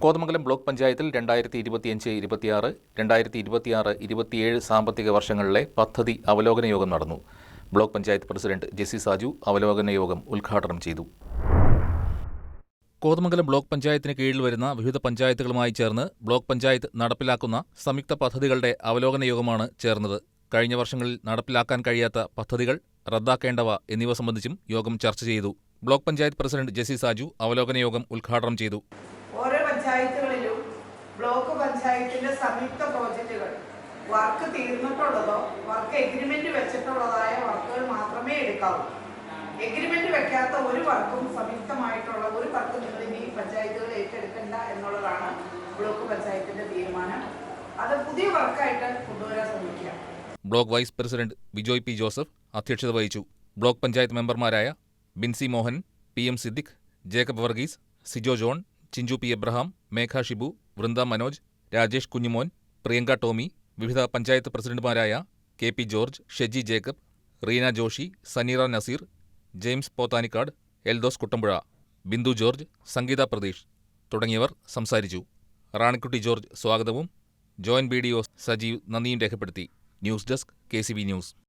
Kothamangalam block പഞ്ചായത്തിൽ 2025-26, 2026-27 സാമ്പത്തിക വർഷങ്ങളിലെ പദ്ധതി അവലോകന യോഗം നടന്നു. ബ്ലോക്ക് പഞ്ചായത്ത് പ്രസിഡന്റ് ജെസി സാജു അവലോകന യോഗം ഉദ്ഘാടനം ചെയ്തു. കോതമംഗലം ബ്ലോക്ക് പഞ്ചായത്തിന് കീഴിൽ വരുന്ന വിവിധ പഞ്ചായത്തുകളുമായി ചേർന്ന് ബ്ലോക്ക് പഞ്ചായത്ത് നടപ്പിലാക്കുന്ന സംയുക്ത പദ്ധതികളുടെ അവലോകന യോഗമാണ് ചേർന്നത്. കഴിഞ്ഞ വർഷങ്ങളിൽ നടപ്പിലാക്കാൻ കഴിയാത്ത പദ്ധതികൾ, റദ്ദാക്കേണ്ടവ എന്നിവ സംബന്ധിച്ചും യോഗം ചർച്ച ചെയ്തു. ബ്ലോക്ക് പഞ്ചായത്ത് പ്രസിഡന്റ് ജെസി സാജു അവലോകന യോഗം ഉദ്ഘാടനം ചെയ്തു. ഓരോ പഞ്ചായത്തുകളിലും ബ്ലോക്ക് പഞ്ചായത്തിന്റെ സംയുക്ത പ്രോജക്റ്റുകൾ വർക്ക് തീർന്നിട്ടുള്ളതോ വർക്ക് എഗ്രിമെന്റ് വെച്ചിട്ടുള്ളതായ വർക്കുകൾ മാത്രമേ എടുക്കാവൂ. എഗ്രിമെന്റ് വെക്കാത്ത ഒരു വർക്കും സംയുക്തമായിട്ടുള്ള ഒരു വർക്കും നിങ്ങൾ ഇനി പഞ്ചായത്തുകൾ ഏറ്റെടുക്കണ്ട എന്നുള്ളതാണ് ബ്ലോക്ക് പഞ്ചായത്തിന്റെ തീരുമാനം. അത് പുതിയ വർക്കായിട്ട് കൊണ്ടുവരാൻ ശ്രമിക്കുക. Block vice president Vijoy P Joseph അധ്യക്ഷത വഹിച്ചു. ബ്ലോക്ക് പഞ്ചായത്ത് മെമ്പർമാരായ ബിൻസി മോഹൻ, PM സിദ്ദിഖ്, ജേക്കബ് വർഗീസ്, സിജോ ജോൺ, ചിഞ്ചു പി എബ്രഹാം, മേഘ ഷിബു, വൃന്ദ മനോജ്, രാജേഷ് കുഞ്ഞുമോൻ, പ്രിയങ്ക ടോമി, വിവിധ പഞ്ചായത്ത് പ്രസിഡന്റുമാരായ KP ജോർജ്, ഷെജി ജേക്കബ്, റീന ജോഷി, സനീറ നസീർ, ജെയിംസ് പോത്താനിക്കാട്, എൽദോസ് കുട്ടമ്പുഴ, ബിന്ദു ജോർജ്, സംഗീത പ്രതീഷ് തുടങ്ങിയവർ സംസാരിച്ചു. റാണിക്കുട്ടി ജോർജ് സ്വാഗതവും ജോയിന്റ് BDO സജീവ് നന്ദിയും രേഖപ്പെടുത്തി. News desk KCB news.